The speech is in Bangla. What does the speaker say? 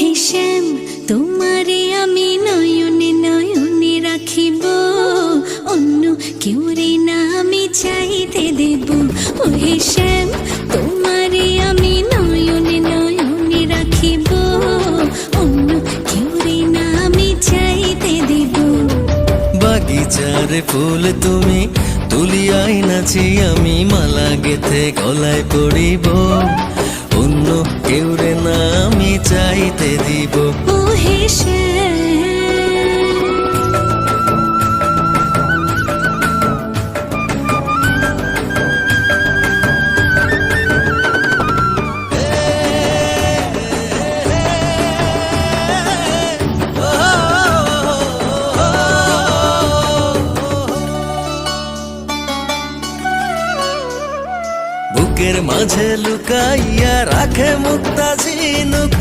হে শ্যাম, তোমারে আমি নয়নে নয়নে রাখিব, অন্য কেউ রে না আমি চাইতে দেব। ও হে শ্যাম, তোমারে আমি নয়নে নয়নে রাখিব, অন্য কেউ রে না আমি চাইতে দেব। বাগিচার ফুল তুমি তুলিয়াই নাচি, আমি মালা গেথে গলায় পড়িব, অন্য কেউ রে না আমি চাইতে দিব। ও হে শ্যাম, বুকের মাঝে লুকাইয়া রাখে মুক্তা ঝিনুক,